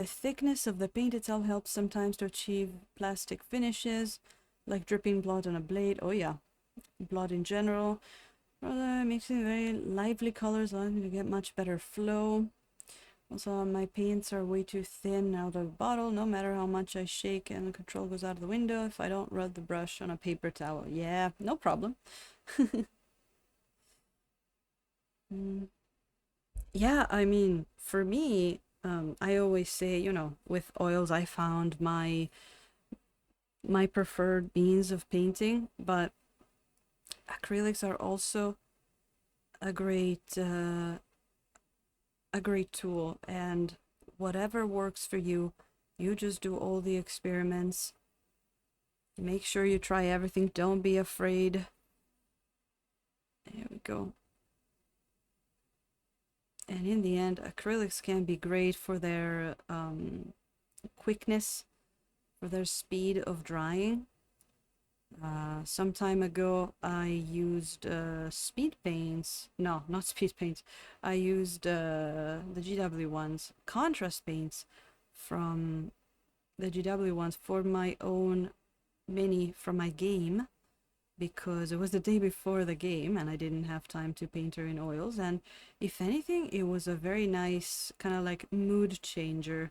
The thickness of the paint itself helps sometimes to achieve plastic finishes, like dripping blood on a blade. Oh yeah, blood in general. Mixing very lively colors allows me to get much better flow. Also, my paints are way too thin out of the bottle. No matter how much I shake and the control goes out of the window if I don't rub the brush on a paper towel. Yeah, no problem. Mm. Yeah, I mean, for me, I always say, with oils, I found my preferred means of painting, but acrylics are also a great tool, and whatever works for you, you just do all the experiments. Make sure you try everything. Don't be afraid. There we go. And in the end, acrylics can be great for their quickness, for their speed of drying. Some time ago, I used speed paints. No, not speed paints. I used the GW ones, contrast paints from the GW ones for my own mini from my game because it was the day before the game and I didn't have time to paint her in oils. And if anything, it was a very nice kind of like mood changer.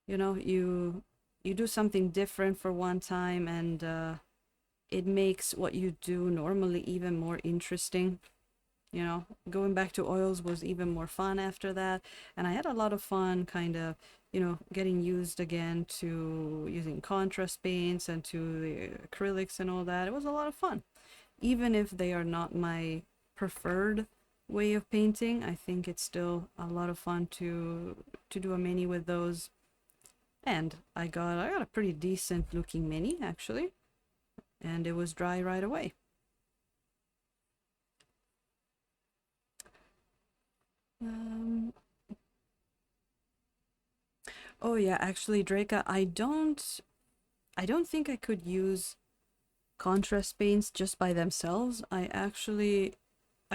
You do something different for one time and it makes what you do normally even more interesting. Going back to oils was even more fun after that. And I had a lot of fun kind of, getting used again to using contrast paints and to the acrylics and all that. It was a lot of fun. Even if they are not my preferred way of painting, I think it's still a lot of fun to do a mini with those. And I got a pretty decent looking mini actually, and it was dry right away. Um, oh yeah, actually, Draca, I don't think I could use contrast paints just by themselves. I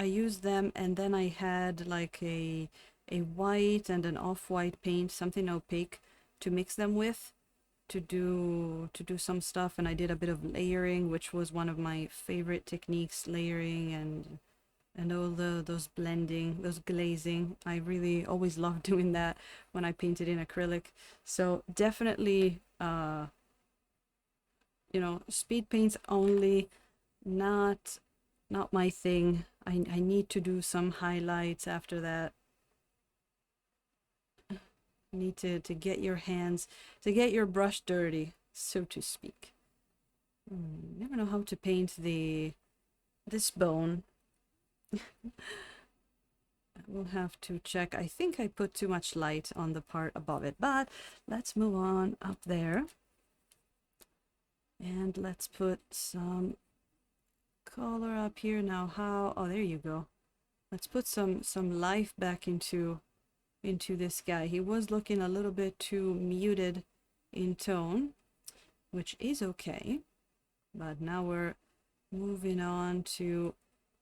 used them and then I had like a white and an off-white paint, something opaque to mix them with to do some stuff, and I did a bit of layering, which was one of my favorite techniques, layering and all those blending, those glazing. I really always loved doing that when I painted in acrylic. So definitely speed paints only, not not my thing. I need to do some highlights after that. You need to get your hands, to get your brush dirty, so to speak. Never know how to paint this bone. We'll have to check. I think I put too much light on the part above it, but let's move on up there. And let's put some color up here. Now how, oh, there you go. Let's put some life back into this guy. He was looking a little bit too muted in tone, which is okay. But now we're moving on to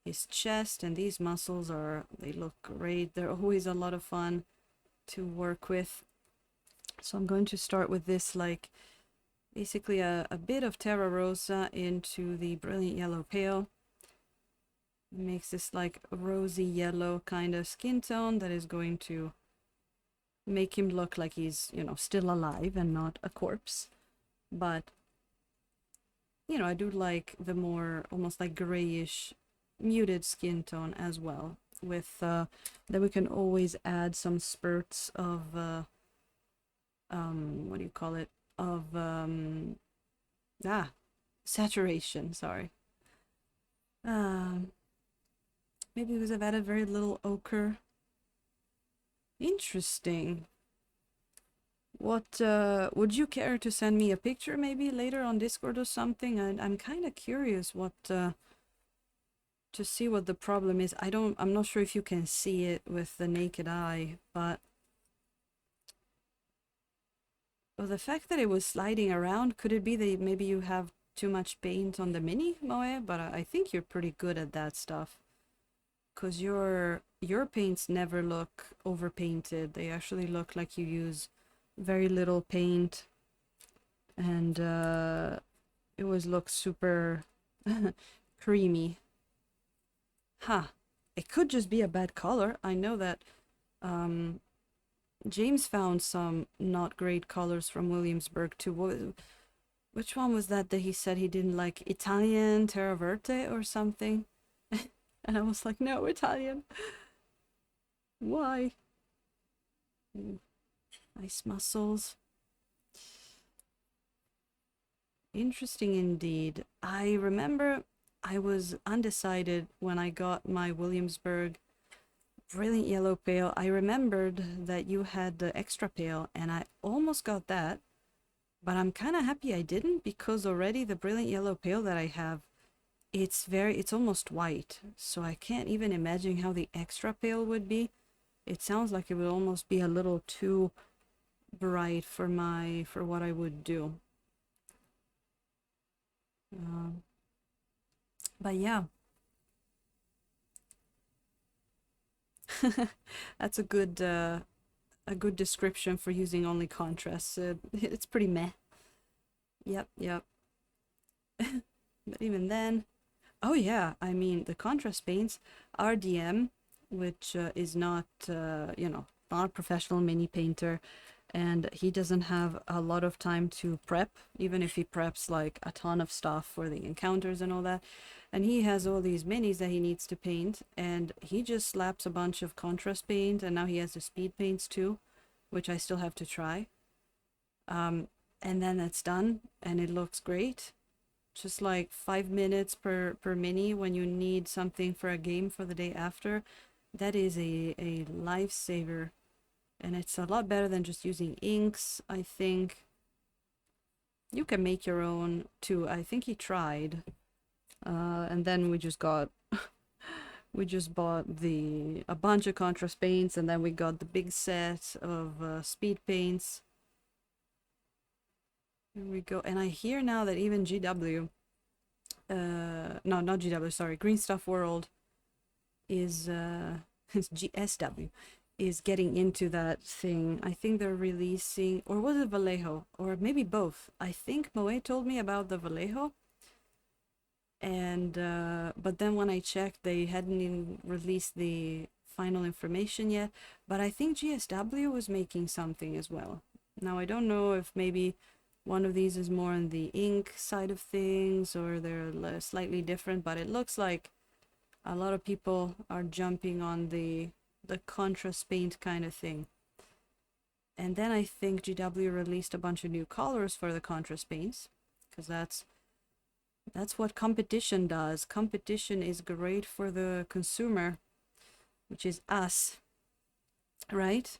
his chest, and these muscles they look great. They're always a lot of fun to work with. So I'm going to start with this, like basically a bit of Terra Rosa into the Brilliant Yellow Pale. It makes this like rosy yellow kind of skin tone that is going to make him look like he's, still alive and not a corpse. But, I do like the more almost like grayish muted skin tone as well. With then we can always add some spurts of what do you call it? Of saturation, sorry. Um Maybe because I've added very little ochre. Interesting. What would you care to send me a picture maybe later on Discord or something? I'm kind of curious what to see what the problem is. I'm not sure if you can see it with the naked eye, but the fact that it was sliding around, could it be that maybe you have too much paint on the mini, Moe? But I think you're pretty good at that stuff. Because your paints never look overpainted. They actually look like you use very little paint, and it always looks super creamy. Huh. It could just be a bad color. I know that um, James found some not great colors from Williamsburg too. Which one was that he said he didn't like? Italian Terra Verte or something? And I was like, no, Italian. Why? Nice muscles. Interesting indeed. I remember I was undecided when I got my Williamsburg Brilliant Yellow Pale. I remembered that you had the extra pale, and I almost got that, but I'm kind of happy I didn't because already the Brilliant Yellow Pale that I have, it's almost white, so I can't even imagine how the extra pale would be. It sounds like it would almost be a little too bright for what I would do. Um, but yeah, that's a good description for using only contrast. It's pretty meh. Yep, yep. But even then, oh yeah, I mean the contrast paints, RDM, which is not not a professional mini painter, and he doesn't have a lot of time to prep, even if he preps like a ton of stuff for the encounters and all that. And he has all these minis that he needs to paint, and he just slaps a bunch of contrast paint, and now he has the speed paints too, which I still have to try. Um, and then that's done, and it looks great. Just like 5 minutes per mini when you need something for a game for the day after. That is a lifesaver, and it's a lot better than just using inks. I think you can make your own too. I think he tried, and then we just got we just bought a bunch of contrast paints, and then we got the big set of speed paints. Here we go. And I hear now that even GW, no, not GW, sorry, Green Stuff World is it's GSW is getting into that thing. I think they're releasing, or was it Vallejo, or maybe both. I think Moe told me about the Vallejo, and but then when I checked, they hadn't even released the final information yet. But I think GSW was making something as well. Now I don't know if maybe one of these is more on the ink side of things, or they're slightly different, but it looks like a lot of people are jumping on the contrast paint kind of thing. And then I think GW released a bunch of new colors for the contrast paints, because that's what competition does. Competition is great for the consumer, which is us, right?